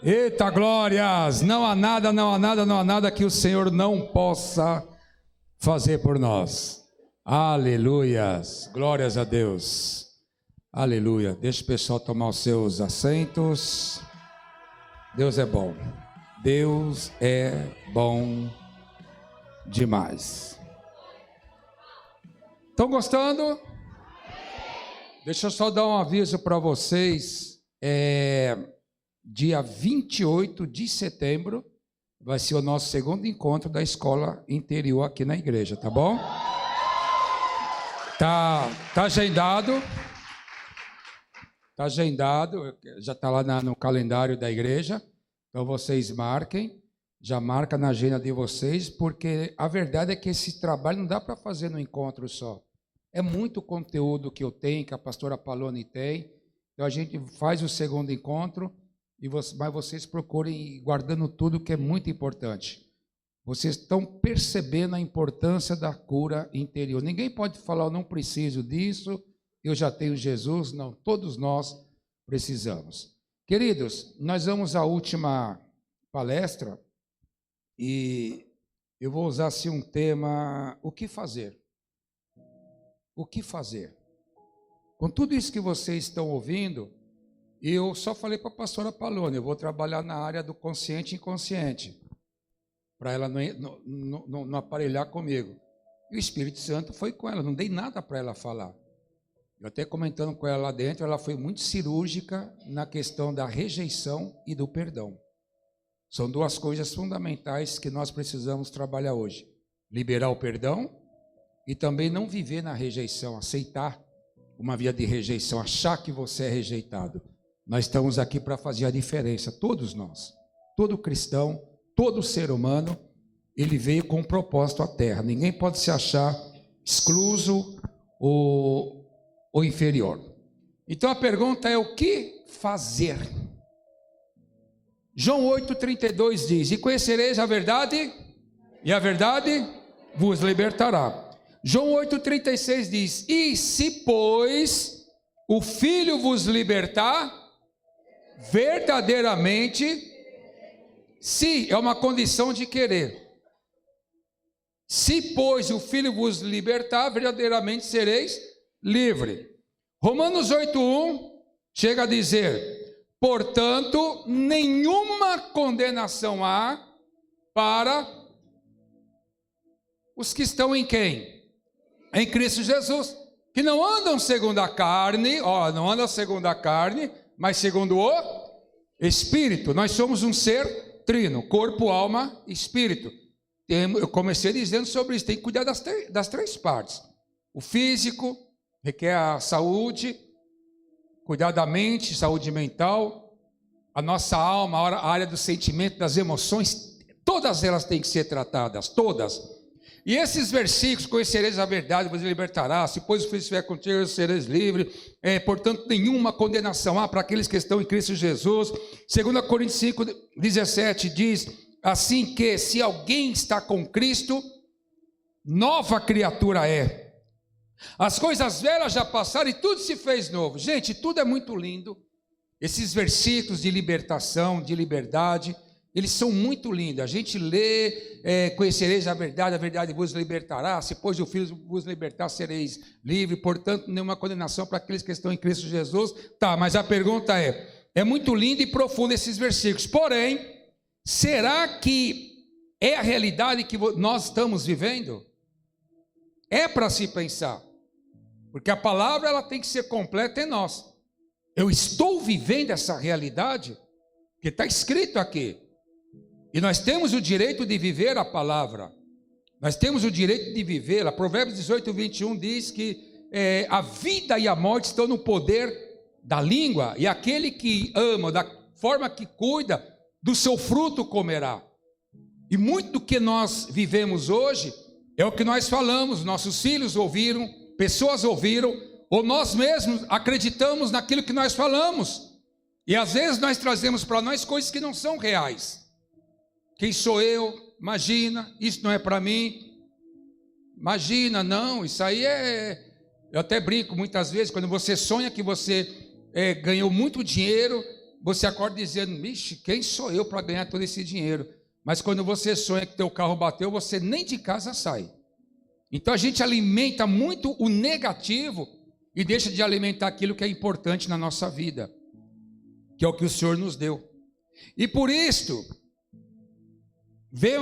Eita glórias! Não há nada que o Senhor não possa fazer por nós. Aleluias! Glórias a Deus. Aleluia. Deixa o pessoal tomar os seus assentos. Deus é bom. Deus é bom demais. Estão gostando? Deixa eu só dar um aviso para vocês. Dia 28 de setembro vai ser o nosso segundo encontro da escola interior aqui na igreja, tá bom? Tá agendado. Está agendado, já está lá no calendário da igreja, então vocês marquem, já marca na agenda de vocês, porque a verdade é que esse trabalho não dá para fazer no encontro só. É muito conteúdo que eu tenho, que a pastora Palone tem, então a gente faz o segundo encontro, mas vocês procurem guardando tudo que é muito importante. Vocês estão percebendo a importância da cura interior. Ninguém pode falar, eu não preciso disso, eu já tenho Jesus. Não, todos nós precisamos. Queridos, nós vamos à última palestra e eu vou usar assim um tema, o que fazer? O que fazer? Com tudo isso que vocês estão ouvindo, eu só falei para a pastora Palone, eu vou trabalhar na área do consciente e inconsciente, para ela não aparelhar comigo. E o Espírito Santo foi com ela, não dei nada para ela falar. Eu até comentando com ela lá dentro, ela foi muito cirúrgica na questão da rejeição e do perdão. São duas coisas fundamentais que nós precisamos trabalhar hoje. Liberar o perdão e também não viver na rejeição, aceitar uma via de rejeição, achar que você é rejeitado. Nós estamos aqui para fazer a diferença, todos nós. Todo cristão, todo ser humano, ele veio com um propósito à terra. Ninguém pode se achar excluso ou inferior. Então a pergunta é o que fazer? João 8,32 diz, e conhecereis a verdade, e a verdade vos libertará. João 8,36 diz, e se, pois, o Filho vos libertar, verdadeiramente, se é uma condição de querer. Se, pois, o Filho vos libertar, verdadeiramente sereis livre. Romanos 8,1 chega a dizer, portanto, nenhuma condenação há para os que estão em quem? Em Cristo Jesus, que não andam segundo a carne, não andam segundo a carne, mas segundo o Espírito. Nós somos um ser trino, corpo, alma e espírito. Eu comecei dizendo sobre isso, tem que cuidar das três partes. O físico requer a saúde, cuidar da mente, saúde mental, a nossa alma, a área do sentimento, das emoções, todas elas têm que ser tratadas, todas. E esses versículos, conhecereis a verdade, vos libertará, se pois o Filho estiver contigo, sereis livres, portanto nenhuma condenação há para aqueles que estão em Cristo Jesus. 2 Coríntios 5,17 diz, assim que se alguém está com Cristo, nova criatura é. As coisas velhas já passaram e tudo se fez novo. Gente, tudo é muito lindo. Esses versículos de libertação, de liberdade, eles são muito lindos. A gente lê, conhecereis a verdade vos libertará. Se pois o Filho vos libertar, sereis livres. Portanto, nenhuma condenação para aqueles que estão em Cristo Jesus. Tá, mas a pergunta é muito lindo e profundo esses versículos. Porém, será que é a realidade que nós estamos vivendo? É para se pensar. Porque a palavra ela tem que ser completa em nós. Eu estou vivendo essa realidade, que está escrito aqui. E nós temos o direito de viver a palavra. Nós temos o direito de vivê-la. Provérbios 18:21 diz que a vida e a morte estão no poder da língua. E aquele que ama, da forma que cuida, do seu fruto comerá. E muito do que nós vivemos hoje é o que nós falamos, nossos filhos ouviram, pessoas ouviram, ou nós mesmos acreditamos naquilo que nós falamos. E às vezes nós trazemos para nós coisas que não são reais. Quem sou eu? Imagina, isso não é para mim. Imagina, não, isso aí Eu até brinco muitas vezes, quando você sonha que você ganhou muito dinheiro, você acorda dizendo, vixe, quem sou eu para ganhar todo esse dinheiro? Mas quando você sonha que teu carro bateu, você nem de casa sai. Então a gente alimenta muito o negativo e deixa de alimentar aquilo que é importante na nossa vida, que é o que o Senhor nos deu. E por isso,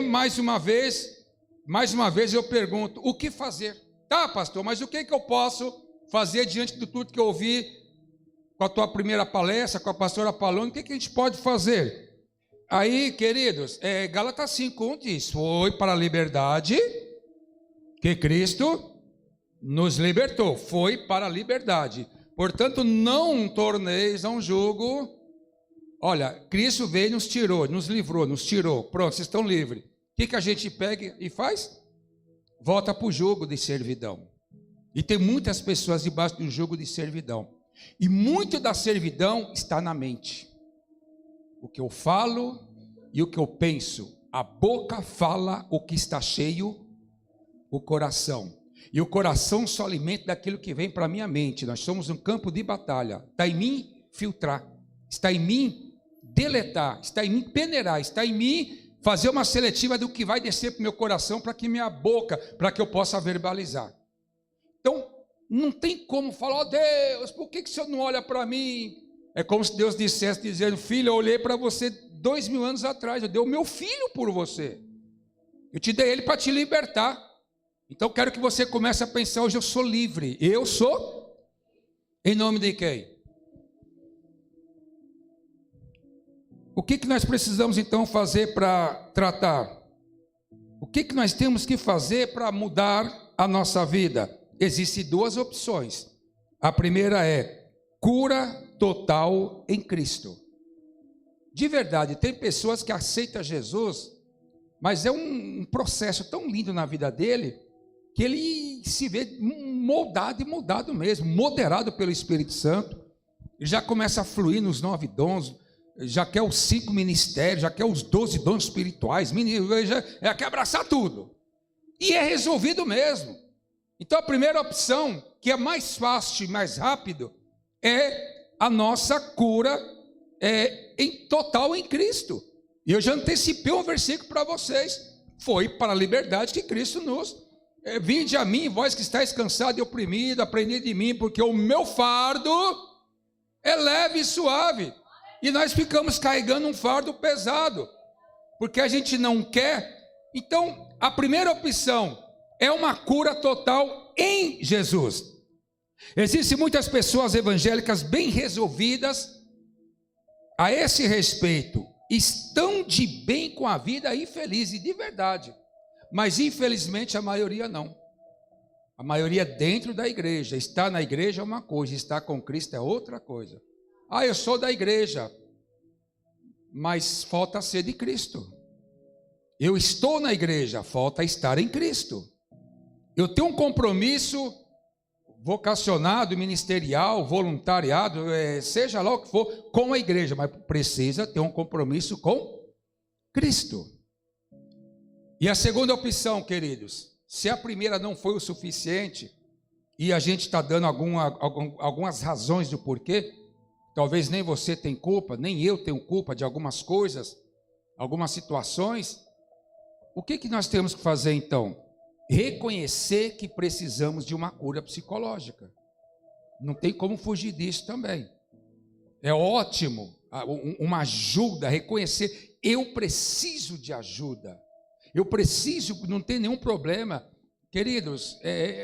mais uma vez eu pergunto, o que fazer? Tá, pastor, mas o que eu posso fazer diante de tudo que eu ouvi com a tua primeira palestra, com a pastora Palone? O que a gente pode fazer? Aí, queridos, Gálatas 5:1 diz, foi para a liberdade que Cristo nos libertou, foi para a liberdade. Portanto, não torneis a um jugo. Olha, Cristo veio, nos tirou, nos livrou, nos tirou. Pronto, vocês estão livres. O que a gente pega e faz? Volta para o jugo de servidão. E tem muitas pessoas debaixo do jugo de servidão. E muito da servidão está na mente. O que eu falo e o que eu penso. A boca fala o que está cheio, o coração. E o coração só alimenta daquilo que vem para a minha mente. Nós somos um campo de batalha. Está em mim filtrar. Está em mim deletar. Está em mim peneirar. Está em mim fazer uma seletiva do que vai descer para o meu coração, para que minha boca, para que eu possa verbalizar. Então, não tem como falar, ó Deus, por que o Senhor não olha para mim? É como se Deus dissesse, dizendo, filho, eu olhei para você 2000 anos atrás, eu dei o meu filho por você. Eu te dei ele para te libertar. Então, quero que você comece a pensar, hoje eu sou livre. Eu sou? Em nome de quem? O que nós precisamos então fazer para tratar? O que nós temos que fazer para mudar a nossa vida? Existem duas opções. A primeira é cura total em Cristo. De verdade, tem pessoas que aceitam Jesus, mas é um processo tão lindo na vida dele, que ele se vê moldado e moldado mesmo, moderado pelo Espírito Santo. Ele já começa a fluir nos 9 dons, já quer os 5 ministérios, já quer os 12 dons espirituais, já quer abraçar tudo. E é resolvido mesmo. Então a primeira opção, que é mais fácil e mais rápido, é a nossa cura em total em Cristo. E eu já antecipei um versículo para vocês. Foi para a liberdade que Cristo nos... vinde a mim, vós que estáis cansados e oprimidos, aprendei de mim, porque o meu fardo é leve e suave. E nós ficamos carregando um fardo pesado, porque a gente não quer. Então, a primeira opção é uma cura total em Jesus. Existem muitas pessoas evangélicas bem resolvidas a esse respeito, estão de bem com a vida e felizes, de verdade. Mas infelizmente a maioria não. A maioria dentro da igreja. Estar na igreja é uma coisa, estar com Cristo é outra coisa. Ah, eu sou da igreja, mas falta ser de Cristo. Eu estou na igreja, falta estar em Cristo. Eu tenho um compromisso vocacionado, ministerial, voluntariado, seja lá o que for, com a igreja, mas precisa ter um compromisso com Cristo. E a segunda opção, queridos, se a primeira não foi o suficiente, e a gente está dando algumas razões do porquê, talvez nem você tem culpa, nem eu tenho culpa de algumas coisas, algumas situações, o que nós temos que fazer então? Reconhecer que precisamos de uma cura psicológica. Não tem como fugir disso também. É ótimo, uma ajuda, reconhecer, eu preciso de ajuda. Eu preciso, não tem nenhum problema. Queridos,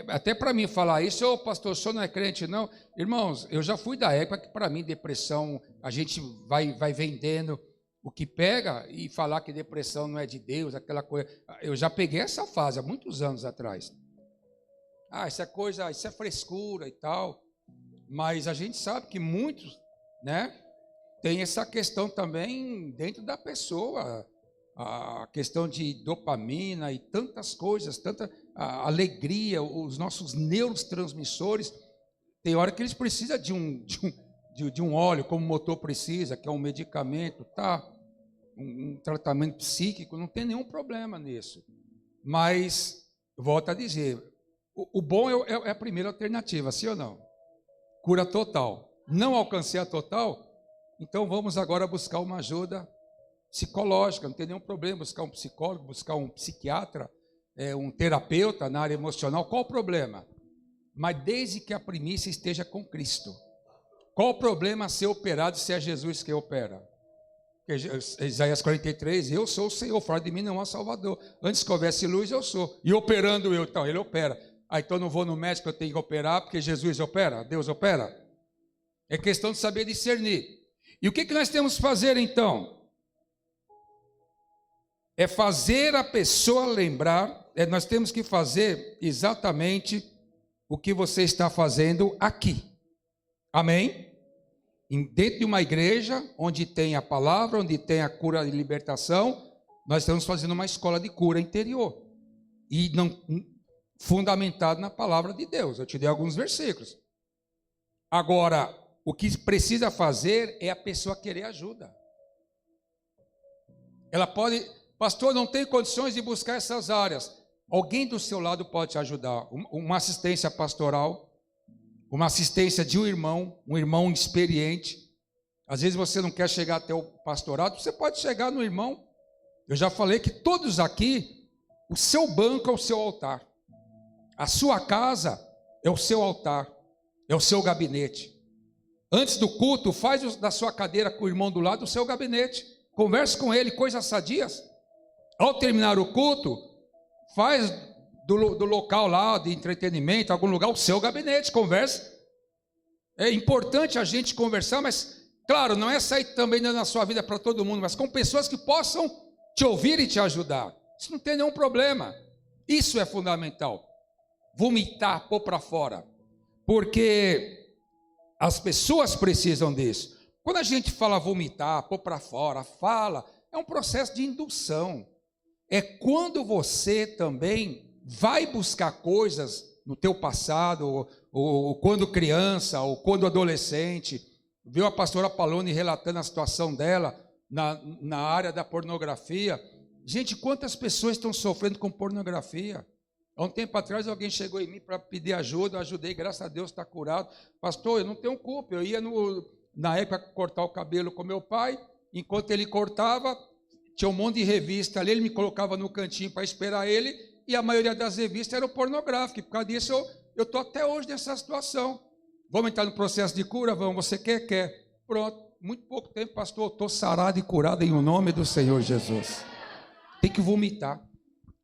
até para mim falar isso, ô pastor, o senhor não é crente não? Irmãos, eu já fui da época que para mim depressão, a gente vai vendendo o que pega e falar que depressão não é de Deus, aquela coisa. Eu já peguei essa fase há muitos anos atrás. Isso é frescura e tal. Mas a gente sabe que muitos, né, tem essa questão também dentro da pessoa, a questão de dopamina e tantas coisas, tanta alegria, os nossos neurotransmissores, tem hora que eles precisam de um óleo, como o motor precisa, que é um medicamento, tá? Um tratamento psíquico, não tem nenhum problema nisso. Mas, volto a dizer, o bom é a primeira alternativa, sim ou não? Cura total. Não alcancei a total, Então vamos agora buscar uma ajuda psicológica, não tem nenhum problema buscar um psicólogo, buscar um psiquiatra, um terapeuta na área emocional. Qual o problema? Mas desde que a primícia esteja com Cristo. Qual o problema ser operado se é Jesus que opera? Isaías 43, eu sou o Senhor, fora de mim não há Salvador. Antes que houvesse luz, eu sou. E operando eu, então, ele opera. Então eu não vou no médico, eu tenho que operar, porque Jesus opera, Deus opera. É questão de saber discernir. E o que nós temos que fazer, então? É fazer a pessoa lembrar, nós temos que fazer exatamente o que você está fazendo aqui. Amém? Dentro de uma igreja, onde tem a palavra, onde tem a cura e libertação, nós estamos fazendo uma escola de cura interior. E não fundamentado na palavra de Deus. Eu te dei alguns versículos. Agora, o que precisa fazer é a pessoa querer ajuda. Ela pode, pastor, não tem condições de buscar essas áreas. Alguém do seu lado pode te ajudar. Uma assistência pastoral, uma assistência de um irmão experiente. Às vezes você não quer chegar até o pastorado, você pode chegar no irmão. Eu já falei que todos aqui, o seu banco é o seu altar. A sua casa é o seu altar, é o seu gabinete. Antes do culto, faz da sua cadeira com o irmão do lado o seu gabinete. Converse com ele, coisas sadias. Ao terminar o culto, faz do local lá de entretenimento, algum lugar, o seu gabinete, converse. É importante a gente conversar, mas, claro, não é sair também na sua vida para todo mundo, mas com pessoas que possam te ouvir e te ajudar. Isso não tem nenhum problema. Isso é fundamental. Vomitar, pôr para fora. Porque as pessoas precisam disso. Quando a gente fala vomitar, pôr para fora, é um processo de indução. É quando você também vai buscar coisas no teu passado, ou quando criança, ou quando adolescente. Viu a pastora Palone relatando a situação dela na área da pornografia. Gente, quantas pessoas estão sofrendo com pornografia? Há um tempo atrás alguém chegou em mim para pedir ajuda, eu ajudei, graças a Deus está curado. Pastor, eu não tenho culpa, eu ia na época cortar o cabelo com meu pai, enquanto ele cortava, tinha um monte de revista ali, ele me colocava no cantinho para esperar ele, e a maioria das revistas eram pornográficas, e por causa disso eu estou até hoje nessa situação. Vamos entrar no processo de cura? Vamos, você quer? Quer. Pronto, muito pouco tempo, pastor, eu estou sarado e curado em o nome do Senhor Jesus. Tem que vomitar.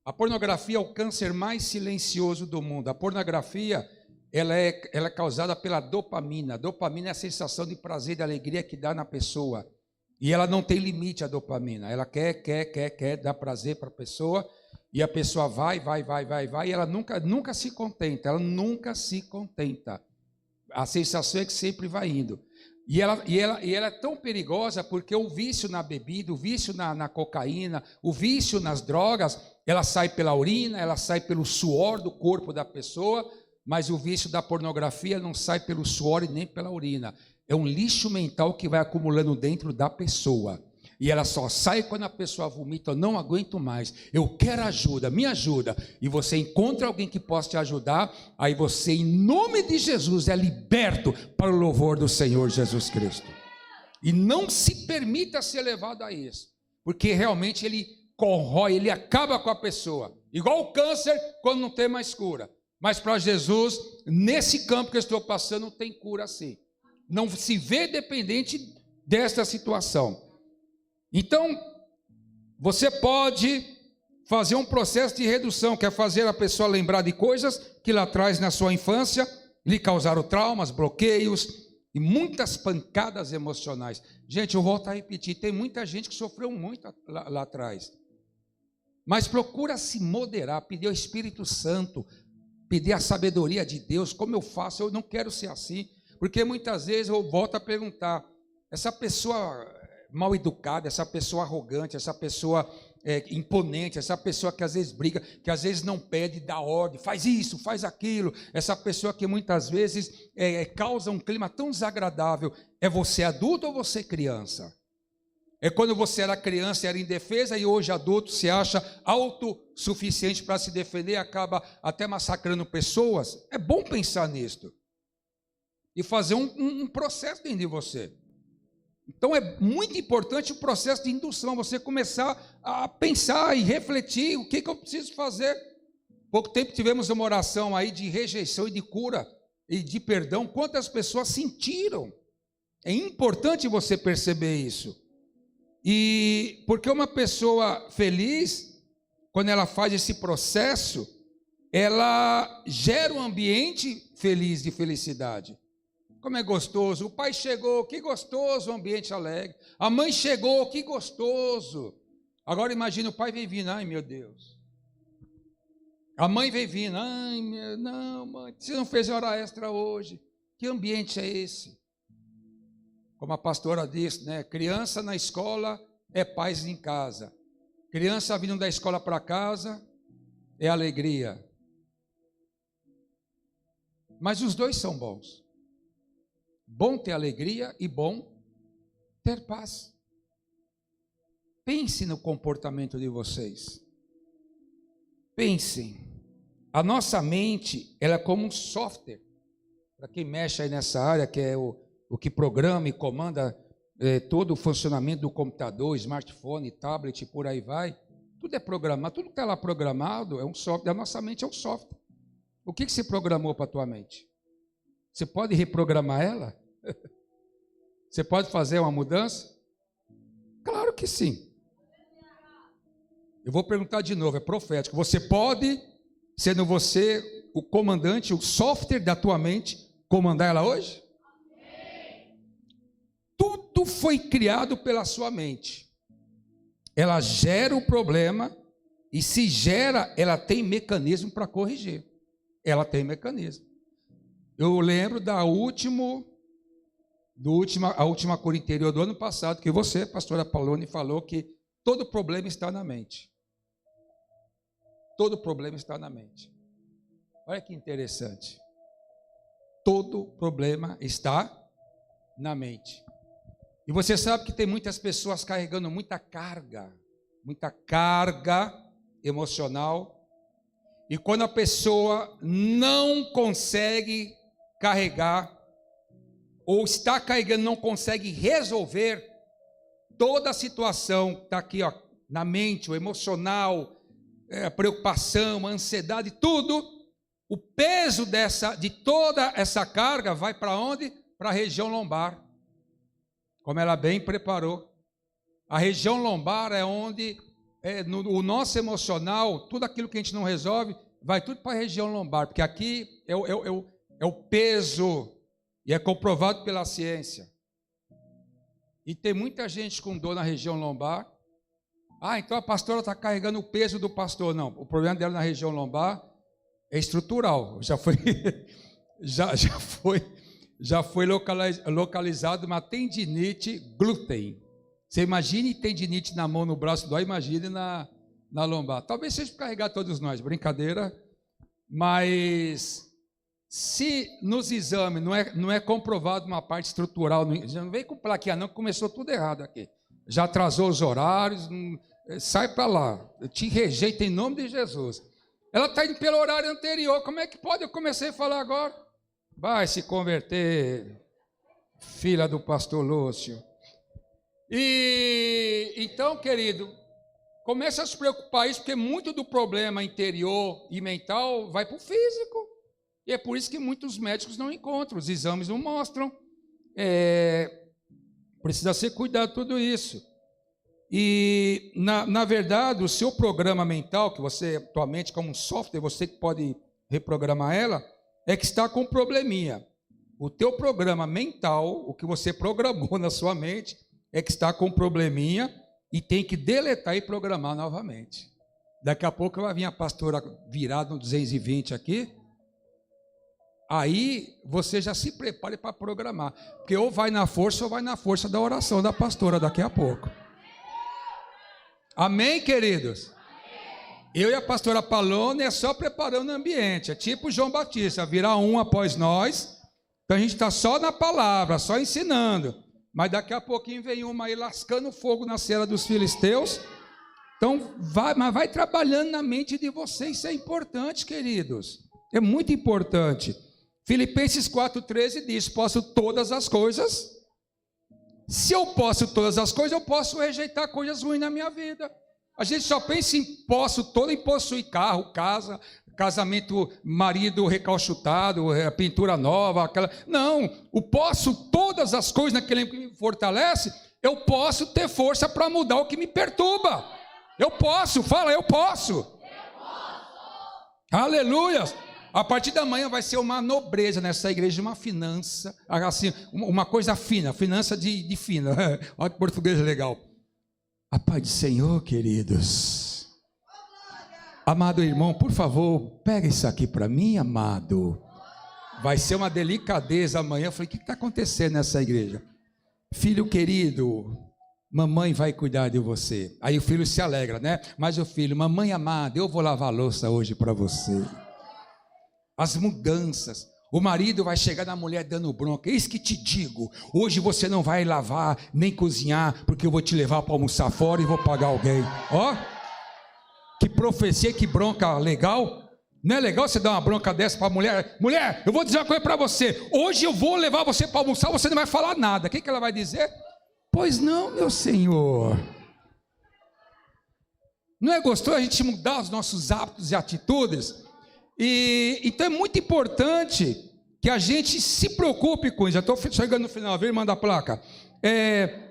A pornografia é o câncer mais silencioso do mundo. A pornografia, ela é causada pela dopamina. A dopamina é a sensação de prazer e de alegria que dá na pessoa. E ela não tem limite, a dopamina. Ela quer, dá prazer para a pessoa. E a pessoa vai, e ela nunca se contenta. Ela nunca se contenta. A sensação é que sempre vai indo. E ela é tão perigosa porque o vício na bebida, o vício na cocaína, o vício nas drogas, ela sai pela urina, ela sai pelo suor do corpo da pessoa, mas o vício da pornografia não sai pelo suor e nem pela urina. É um lixo mental que vai acumulando dentro da pessoa. E ela só sai quando a pessoa vomita, eu não aguento mais, eu quero ajuda, me ajuda. E você encontra alguém que possa te ajudar, aí você, em nome de Jesus, é liberto para o louvor do Senhor Jesus Cristo. E não se permita ser levado a isso, porque realmente ele corrói, ele acaba com a pessoa. Igual o câncer, quando não tem mais cura. Mas para Jesus, nesse campo que eu estou passando, não tem cura assim. Não se vê dependente desta situação. Então, você pode fazer um processo de redução, que é fazer a pessoa lembrar de coisas que lá atrás, na sua infância, lhe causaram traumas, bloqueios e muitas pancadas emocionais. Gente, eu volto a repetir, tem muita gente que sofreu muito lá atrás. Mas procura se moderar, pedir ao Espírito Santo, pedir a sabedoria de Deus. Como eu faço? Eu não quero ser assim. Porque muitas vezes eu volto a perguntar, essa pessoa mal educada, essa pessoa arrogante, essa pessoa imponente, essa pessoa que às vezes briga, que às vezes não pede, dá ordem, faz isso, faz aquilo, essa pessoa que muitas vezes causa um clima tão desagradável, é você adulto ou você criança? É quando você era criança, era indefesa, e hoje adulto se acha autossuficiente para se defender e acaba até massacrando pessoas? É bom pensar nisto e fazer um processo dentro de você. Então é muito importante o processo de indução, você começar a pensar e refletir o que eu preciso fazer. Pouco tempo tivemos uma oração aí de rejeição e de cura e de perdão. Quantas pessoas sentiram? É importante você perceber isso. E porque uma pessoa feliz, quando ela faz esse processo, ela gera um ambiente feliz, de felicidade. Como é gostoso, o pai chegou, que gostoso, um ambiente alegre. A mãe chegou, que gostoso. Agora imagina, o pai vem vindo, ai meu Deus. A mãe vem vindo, ai meu, não mãe, você não fez hora extra hoje. Que ambiente é esse? Como a pastora disse, né? Criança na escola é paz em casa. Criança vindo da escola para casa é alegria. Mas os dois são bons. Bom ter alegria e bom ter paz. Pense no comportamento de vocês. Pensem. A nossa mente, ela é como um software. Para quem mexe aí nessa área, que é o que programa e comanda todo o funcionamento do computador, smartphone, tablet, por aí vai. Tudo é programado. Tudo que está lá programado é um software. A nossa mente é um software. O que você programou para a tua mente? Você pode reprogramar ela? Você pode fazer uma mudança? Claro que sim. Eu vou perguntar de novo, é profético. Você pode, sendo você o comandante, o software da tua mente, comandar ela hoje? Tudo foi criado pela sua mente. Ela gera o problema e se gera, ela tem mecanismo para corrigir. Ela tem mecanismo. Eu lembro a última cura interior do ano passado, que você, pastora Paulone, falou que todo problema está na mente. Todo problema está na mente. Olha que interessante. Todo problema está na mente. E você sabe que tem muitas pessoas carregando muita carga emocional. E quando a pessoa não consegue carregar, ou está carregando, não consegue resolver toda a situação que está aqui, ó, na mente, o emocional, a preocupação, a ansiedade, tudo, o peso de toda essa carga vai para onde? Para a região lombar, como ela bem preparou. A região lombar é onde o nosso emocional, tudo aquilo que a gente não resolve, vai tudo para a região lombar, porque aqui é o peso, e é comprovado pela ciência. E tem muita gente com dor na região lombar. Ah, então a pastora está carregando o peso do pastor. Não, o problema dela na região lombar é estrutural. Já foi localizado uma tendinite glúten. Você imagine tendinite na mão, no braço, dói, imagine na lombar. Talvez seja carregar todos nós, brincadeira, mas se nos exames não é comprovado uma parte estrutural, não vem com plaquear não, que começou tudo errado aqui. Já atrasou os horários, sai para lá, eu te rejeito em nome de Jesus. Ela está indo pelo horário anterior, como é que pode? Eu comecei a falar agora. Vai se converter, filha do pastor Lúcio. E então, querido, começa a se preocupar isso, porque muito do problema interior e mental vai para o físico. E é por isso que muitos médicos não encontram, os exames não mostram. Precisa ser cuidado tudo isso. E, na verdade, o seu programa mental, que você, atualmente, como um software, você que pode reprogramar ela, é que está com um probleminha. O teu programa mental, o que você programou na sua mente, é que está com um probleminha e tem que deletar e programar novamente. Daqui a pouco vai vir a pastora virada no 220 aqui. Aí você já se prepare para programar, porque ou vai na força da oração da pastora daqui a pouco. Amém, queridos? Amém. Eu e a pastora Palone é só preparando o ambiente, é tipo João Batista, virá um após nós, então a gente está só na palavra, só ensinando, mas daqui a pouquinho vem uma aí lascando fogo na cela dos filisteus. Então vai trabalhando na mente de vocês, isso é importante, queridos, é muito importante. Filipenses 4,13 diz: posso todas as coisas Se eu posso todas as coisas, eu posso rejeitar coisas ruins na minha vida. A gente só pensa em posso todo, em possuir carro, casa, casamento, marido recalchutado, pintura nova, aquela... Não, o posso todas as coisas naquele que me fortalece, eu posso ter força para mudar o que me perturba. Eu posso, fala, eu posso. Aleluia! A partir da manhã vai ser uma nobreza nessa igreja, uma finança, assim, uma coisa fina, finança de fina. Olha que português legal. A paz do Senhor, queridos. Amado irmão, por favor, pega isso aqui para mim, amado. Vai ser uma delicadeza amanhã. Eu falei, o que está acontecendo nessa igreja? Filho querido, mamãe vai cuidar de você. Aí o filho se alegra, né? Mas o filho, mamãe amada, eu vou lavar a louça hoje para você. As mudanças. O marido vai chegar na mulher dando bronca. Eis que te digo, hoje você não vai lavar nem cozinhar, porque eu vou te levar para almoçar fora e vou pagar alguém. Ó, que profecia, que bronca legal. Não é legal você dar uma bronca dessa para a mulher? Mulher, eu vou dizer uma coisa para você. Hoje eu vou levar você para almoçar, você não vai falar nada. O que ela vai dizer? Pois não, meu senhor. Não é gostoso a gente mudar os nossos hábitos e atitudes? Então é muito importante que a gente se preocupe com isso. Já estou chegando no final, vem, manda a placa.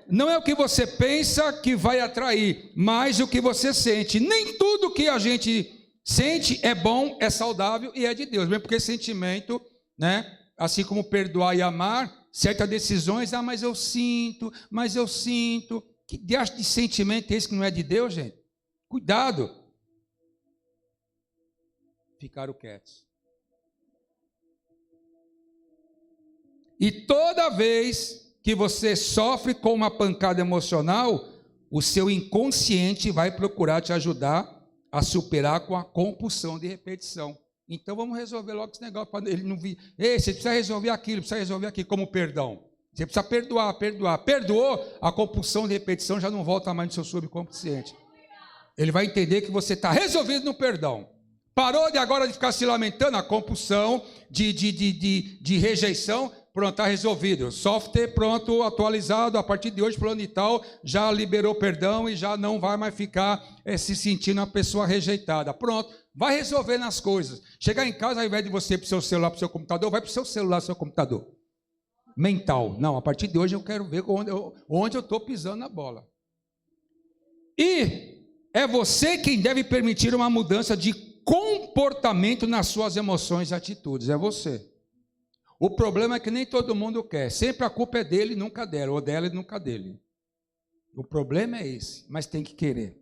Não é o que você pensa que vai atrair, mas o que você sente. Nem tudo que a gente sente é bom, é saudável e é de Deus. Mesmo porque sentimento, né? Assim como perdoar e amar, certas decisões, mas eu sinto. Que diacho de sentimento é esse que não é de Deus, gente? Cuidado. Ficaram quietos. E toda vez que você sofre com uma pancada emocional, o seu inconsciente vai procurar te ajudar a superar com a compulsão de repetição. Então vamos resolver logo esse negócio para ele não vir. Ei, você precisa resolver aquilo, como perdão. Você precisa perdoar. Perdoou, a compulsão de repetição já não volta mais no seu subconsciente. Ele vai entender que você está resolvido no perdão. Parou de agora de ficar se lamentando, a compulsão de rejeição, pronto, está resolvido. Software pronto, atualizado, a partir de hoje, plano e tal, já liberou perdão e já não vai mais ficar se sentindo uma pessoa rejeitada. Pronto, vai resolvendo as coisas. Chegar em casa, ao invés de você ir para o seu celular, para o seu computador, vai para o seu celular, para o seu computador. Mental. Não, a partir de hoje eu quero ver onde eu estou pisando na bola. E é você quem deve permitir uma mudança de comportamento nas suas emoções e atitudes, é você. O problema é que nem todo mundo quer, sempre a culpa é dele, nunca dela, ou dela e nunca dele. O problema é esse, mas tem que querer.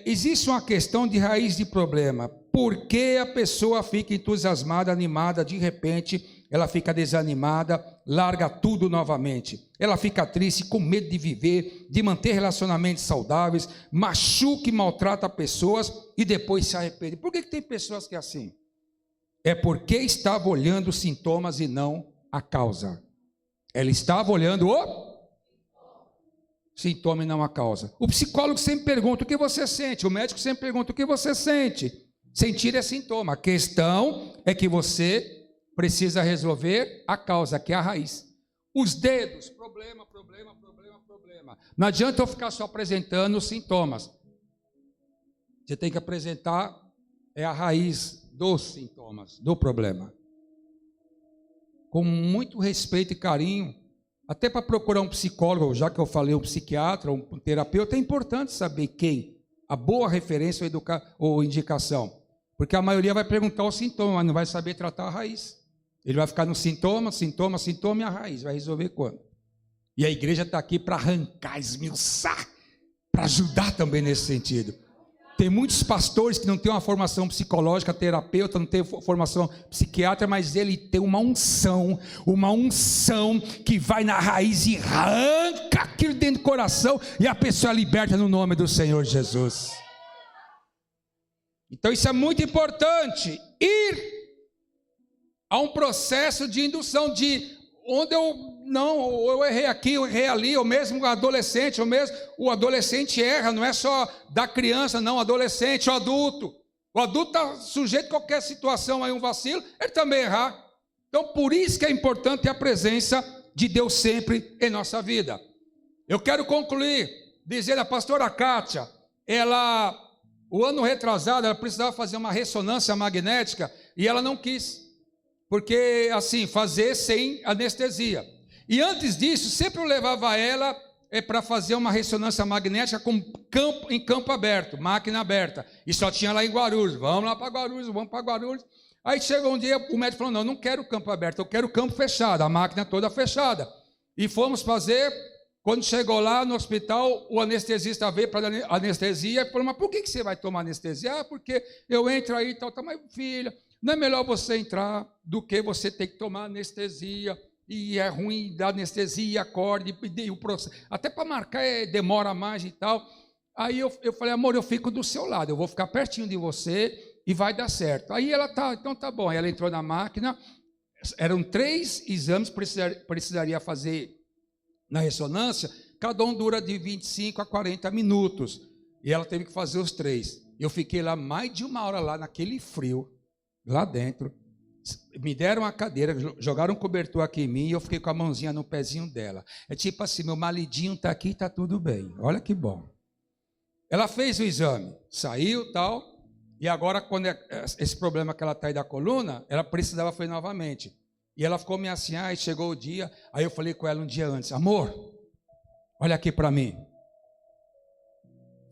Existe uma questão de raiz de problema. Por que a pessoa fica entusiasmada, animada, de repente ela fica desanimada, larga tudo novamente. Ela fica triste, com medo de viver, de manter relacionamentos saudáveis, machuca e maltrata pessoas e depois se arrepende. Por que tem pessoas que é assim? É porque estava olhando os sintomas e não a causa. Ela estava olhando o sintoma e não a causa. O psicólogo sempre pergunta o que você sente, o médico sempre pergunta o que você sente. Sentir é sintoma. A questão é que você precisa resolver a causa, que é a raiz. Os dedos, problema. Não adianta eu ficar só apresentando os sintomas. Você tem que apresentar a raiz dos sintomas, do problema. Com muito respeito e carinho, até para procurar um psicólogo, já que eu falei um psiquiatra, um terapeuta, é importante saber quem, a boa referência ou indicação. Porque a maioria vai perguntar o sintoma, mas não vai saber tratar a raiz. Ele vai ficar no sintoma e a raiz. Vai resolver quando? E a igreja está aqui para arrancar, esmiuçar, para ajudar também nesse sentido. Tem muitos pastores que não têm uma formação psicológica, terapeuta, não tem formação psiquiatra, mas ele tem uma unção que vai na raiz e arranca aquilo dentro do coração e a pessoa é liberta no nome do Senhor Jesus. Então isso é muito importante, ir a um processo de indução, de onde eu errei aqui, eu errei ali, ou mesmo o adolescente erra, não é só da criança, não, o adolescente, o adulto está sujeito a qualquer situação, aí um vacilo, ele também errar. Então por isso que é importante a presença de Deus sempre em nossa vida. Eu quero concluir dizendo a pastora Kátia, o ano retrasado, ela precisava fazer uma ressonância magnética e ela não quis, porque assim, fazer sem anestesia. E antes disso, sempre eu levava ela para fazer uma ressonância magnética em campo aberto, máquina aberta, e só tinha lá em Guarulhos. Vamos lá para Guarulhos, vamos para Guarulhos. Aí chegou um dia, o médico falou, não quero campo aberto, eu quero campo fechado, a máquina toda fechada. E fomos fazer. Quando chegou lá no hospital, o anestesista veio para a anestesia e falou, mas por que você vai tomar anestesia? Ah, porque eu entro aí e tal, mas filha, não é melhor você entrar do que você ter que tomar anestesia, e é ruim da anestesia, acorde, e o processo, até para marcar demora mais e tal. Aí eu falei, amor, eu fico do seu lado, eu vou ficar pertinho de você e vai dar certo. Aí ela, então tá bom. Aí ela entrou na máquina, eram 3 exames que precisaria fazer na ressonância, cada um dura de 25 a 40 minutos. E ela teve que fazer os 3. Eu fiquei lá mais de 1 hora lá naquele frio, lá dentro. Me deram uma cadeira, jogaram um cobertor aqui em mim e eu fiquei com a mãozinha no pezinho dela. É tipo assim, meu maridinho está aqui e está tudo bem. Olha que bom. Ela fez o exame, saiu tal, e agora quando esse problema que ela está aí da coluna, ela precisava fazer novamente. E ela ficou meio assim, e chegou o dia, aí eu falei com ela um dia antes, amor, olha aqui para mim,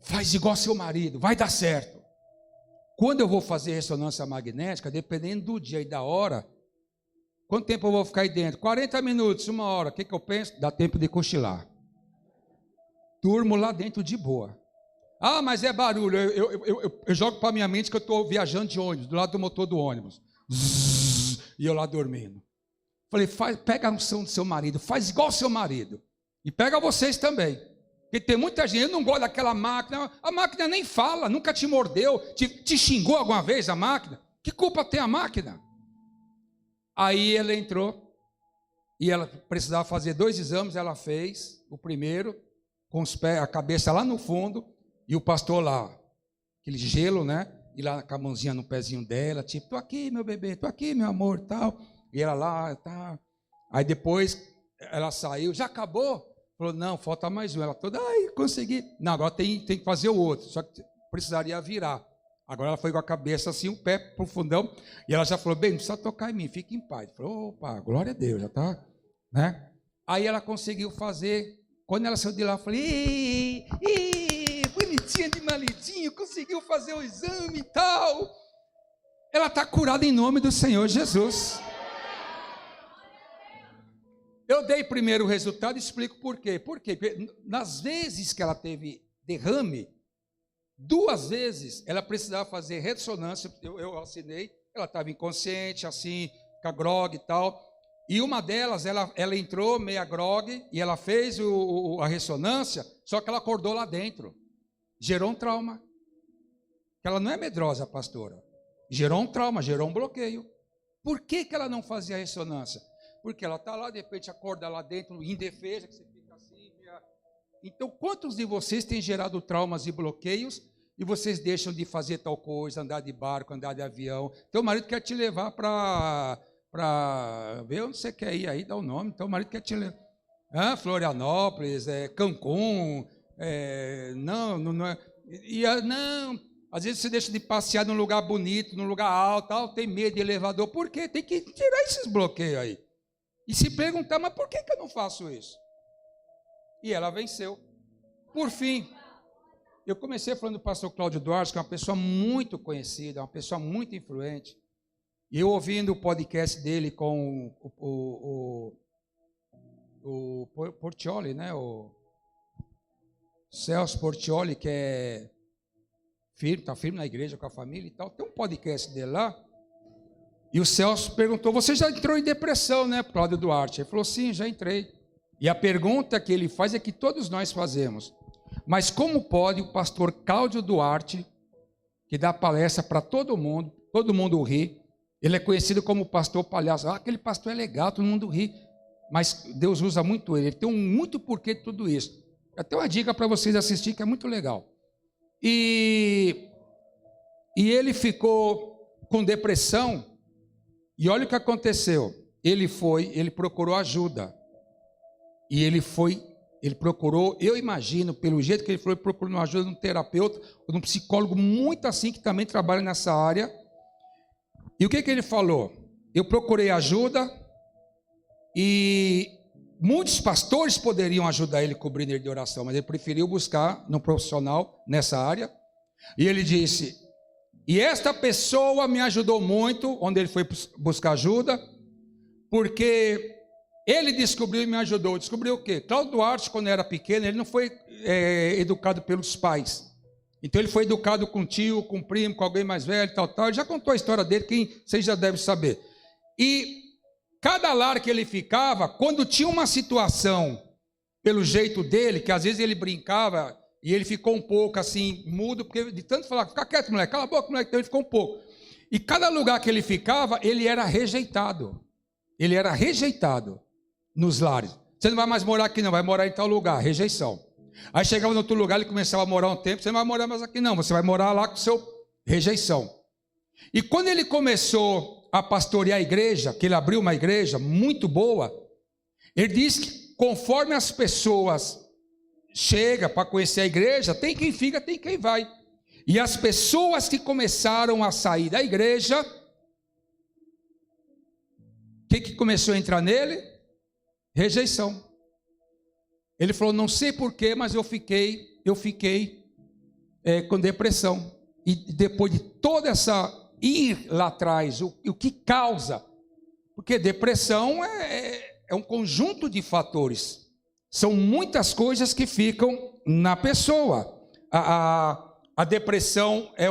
faz igual seu marido, vai dar certo. Quando eu vou fazer ressonância magnética, dependendo do dia e da hora, quanto tempo eu vou ficar aí dentro? 40 minutos, 1 hora, o que eu penso? Dá tempo de cochilar. Durmo lá dentro de boa. Ah, mas é barulho, eu jogo para minha mente que eu estou viajando de ônibus, do lado do motor do ônibus, e eu lá dormindo. Falei, pega a unção do seu marido, faz igual seu marido. E pega vocês também. Porque tem muita gente, eu não gosto daquela máquina. A máquina nem fala, nunca te mordeu. Te xingou alguma vez a máquina? Que culpa tem a máquina? Aí ela entrou. E ela precisava fazer 2 exames, ela fez. O primeiro, com os pés, a cabeça lá no fundo. E o pastor lá, aquele gelo, né? E lá com a mãozinha no pezinho dela, tipo, tô aqui, meu bebê, tô aqui, meu amor, tal. E ela lá, tá. Aí depois ela saiu, já acabou? Falou, não, falta mais um. Ela toda, consegui. Não, agora tem que fazer o outro, só que precisaria virar. Agora ela foi com a cabeça assim, o pé pro fundão, e ela já falou, bem, não precisa tocar em mim, fique em paz. Falou, opa, glória a Deus, já tá, né? Aí ela conseguiu fazer, quando ela saiu de lá, eu falei, bonitinha de maridinho, conseguiu fazer o exame e tal. Ela está curada em nome do Senhor Jesus. Eu dei primeiro o resultado e explico por quê. Por quê? Porque nas vezes que ela teve derrame, 2 vezes ela precisava fazer ressonância, eu assinei, ela estava inconsciente, assim, com a grog e tal, e uma delas, ela entrou meia grog, e ela fez a ressonância, só que ela acordou lá dentro, gerou um trauma, ela não é medrosa, pastora, gerou um trauma, gerou um bloqueio. Por que ela não fazia a ressonância? Porque ela está lá, de repente acorda lá dentro, indefesa, que você fica assim. Então, quantos de vocês têm gerado traumas e bloqueios e vocês deixam de fazer tal coisa, andar de barco, andar de avião? Teu marido quer te levar para ver onde você quer ir aí, dá o nome. Teu marido quer te levar. Florianópolis, Cancún, não é. Não, às vezes você deixa de passear num lugar bonito, num lugar alto, tal, tem medo de elevador. Por quê? Tem que tirar esses bloqueios aí. E se perguntar, mas por que eu não faço isso? E ela venceu. Por fim, eu comecei falando do pastor Cláudio Duarte, que é uma pessoa muito conhecida, uma pessoa muito influente. E eu ouvindo o podcast dele com o Portioli, né? O Celso Portioli, que é firme, está firme na igreja com a família e tal. Tem um podcast dele lá. E o Celso perguntou, você já entrou em depressão, né, Cláudio Duarte? Ele falou, sim, já entrei. E a pergunta que ele faz é que todos nós fazemos. Mas como pode o pastor Cláudio Duarte, que dá palestra para todo mundo ri, ele é conhecido como pastor palhaço. Aquele pastor é legal, todo mundo ri. Mas Deus usa muito ele tem muito porquê de tudo isso. Até uma dica para vocês assistirem, que é muito legal. E ele ficou com depressão. E olha o que aconteceu, ele procurou ajuda, E ele procurou, eu imagino, pelo jeito que ele foi, procurando ajuda de um terapeuta, de um psicólogo muito assim, que também trabalha nessa área. E o que ele falou? Eu procurei ajuda e muitos pastores poderiam ajudar ele, cobrindo ele de oração, mas ele preferiu buscar num profissional nessa área. E ele disse, e esta pessoa me ajudou muito, onde ele foi buscar ajuda, porque ele descobriu e me ajudou. Descobriu o quê? Cláudio Duarte, quando era pequeno, ele não foi educado pelos pais. Então ele foi educado com tio, com primo, com alguém mais velho, tal. Ele já contou a história dele, quem vocês já devem saber. E cada lar que ele ficava, quando tinha uma situação, pelo jeito dele, que às vezes ele brincava, e ele ficou um pouco assim, mudo, porque de tanto falar, fica quieto, moleque, cala a boca, moleque, então ele ficou um pouco. E cada lugar que ele ficava, ele era rejeitado. Ele era rejeitado nos lares. Você não vai mais morar aqui não, vai morar em tal lugar, rejeição. Aí chegava em outro lugar, ele começava a morar um tempo, você não vai morar mais aqui não, você vai morar lá com seu rejeição. E quando ele começou a pastorear a igreja, que ele abriu uma igreja muito boa, ele disse que conforme as pessoas chegam para conhecer a igreja, tem quem fica, tem quem vai. E as pessoas que começaram a sair da igreja, o que começou a entrar nele? Rejeição. Ele falou, não sei porquê, mas eu fiquei com depressão. E depois de toda essa ir lá atrás, o que causa? Porque depressão é um conjunto de fatores. São muitas coisas que ficam na pessoa. A depressão é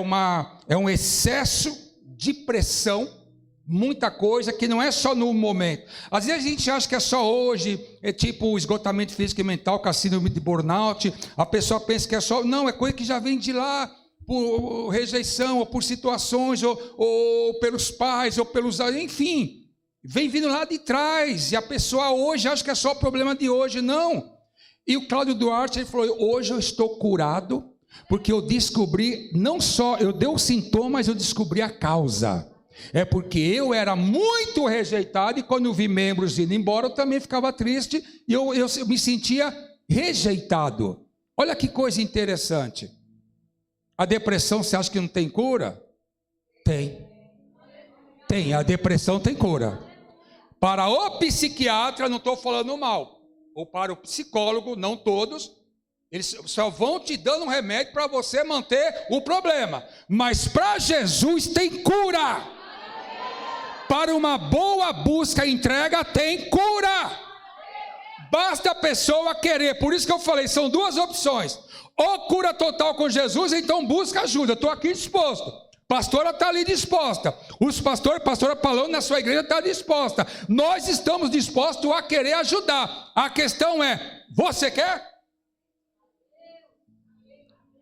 um excesso de pressão, muita coisa que não é só no momento. Às vezes a gente acha que é só hoje, é tipo esgotamento físico e mental, com a síndrome de burnout, a pessoa pensa que é só, não, é coisa que já vem de lá, por rejeição, ou por situações, ou pelos pais, ou pelos, enfim, vem vindo lá de trás, e a pessoa hoje acha que é só o problema de hoje, não. E o Cláudio Duarte, ele falou, hoje eu estou curado, porque eu descobri, não só, eu dei os sintomas, eu descobri a causa. É porque eu era muito rejeitado e quando eu vi membros indo embora, eu também ficava triste e eu me sentia rejeitado. Olha que coisa interessante. A depressão, você acha que não tem cura? Tem. Tem, a depressão tem cura. Para o psiquiatra, não estou falando mal, ou para o psicólogo, não todos, eles só vão te dando um remédio para você manter o problema. Mas para Jesus tem cura. Para uma boa busca e entrega tem cura. Basta a pessoa querer. Por isso que eu falei, são duas opções. Ou cura total com Jesus, então busca ajuda. Estou aqui disposto. Pastora está ali disposta. Os pastores, pastora Palão na sua igreja está disposta. Nós estamos dispostos a querer ajudar. A questão é, você quer?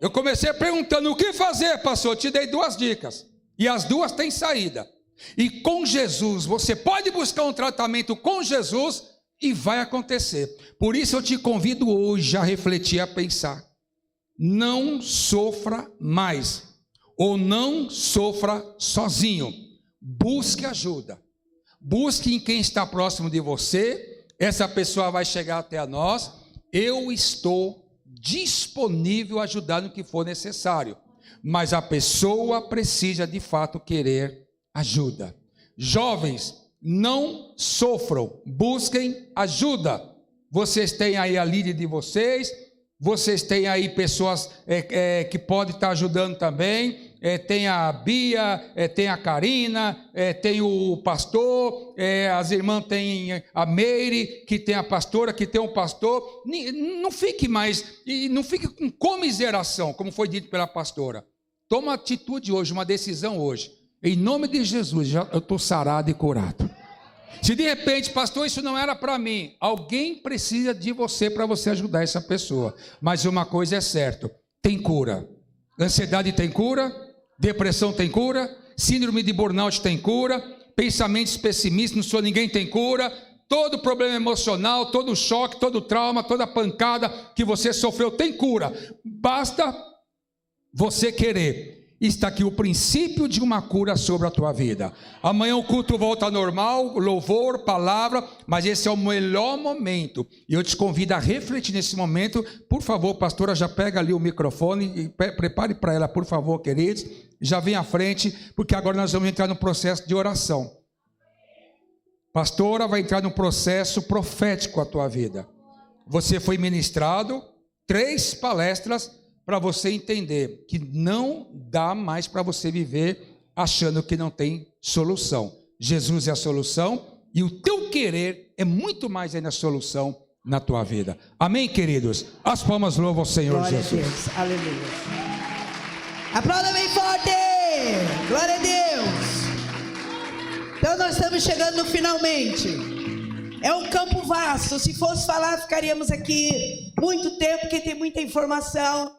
Eu comecei perguntando o que fazer, pastor. Eu te dei duas dicas. E as duas têm saída. E com Jesus, você pode buscar um tratamento com Jesus e vai acontecer. Por isso eu te convido hoje a refletir, a pensar. Não sofra mais, ou não sofra sozinho. Busque ajuda. Busque em quem está próximo de você. Essa pessoa vai chegar até a nós. Eu estou disponível a ajudar no que for necessário. Mas a pessoa precisa de fato querer ajuda. Jovens, não sofram, busquem ajuda. Vocês têm aí a líder de vocês, vocês têm aí pessoas que podem estar ajudando também. Tem a Bia, tem a Karina, tem o pastor, as irmãs têm a Meire, que tem a pastora, que tem o pastor. Não fique mais, e não fique com comiseração, como foi dito pela pastora. Toma uma atitude hoje, uma decisão hoje. Em nome de Jesus, eu estou sarado e curado. Se de repente, pastor, isso não era para mim, alguém precisa de você para você ajudar essa pessoa. Mas uma coisa é certa, tem cura. Ansiedade tem cura, depressão tem cura, síndrome de burnout tem cura, pensamentos pessimistas, não sou ninguém, tem cura. Todo problema emocional, todo choque, todo trauma, toda pancada que você sofreu tem cura. Basta você querer. está aqui o princípio de uma cura sobre a tua vida. Amanhã o culto volta ao normal, louvor, palavra, mas esse é o melhor momento. E eu te convido a refletir nesse momento. Por favor, pastora, já pega ali o microfone e prepare para ela, por favor, queridos. Já vem à frente, porque agora nós vamos entrar no processo de oração. Pastora vai entrar no processo profético a tua vida. Você foi ministrado 3 palestras para você entender que não dá mais para você viver achando que não tem solução. Jesus é a solução e o teu querer é muito mais ainda a solução na tua vida. Amém, queridos? As palmas louvam o Senhor Glória Jesus. a Deus, aleluia. Aplauda bem forte! Glória a Deus! Então nós estamos chegando finalmente. É um campo vasto. Se fosse falar, ficaríamos aqui muito tempo, porque tem muita informação.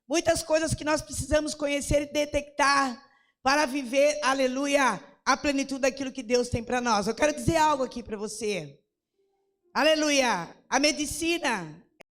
Muitas coisas que nós precisamos conhecer e detectar para viver, aleluia, a plenitude daquilo que Deus tem para nós. Eu quero dizer algo aqui para você. Aleluia. A medicina,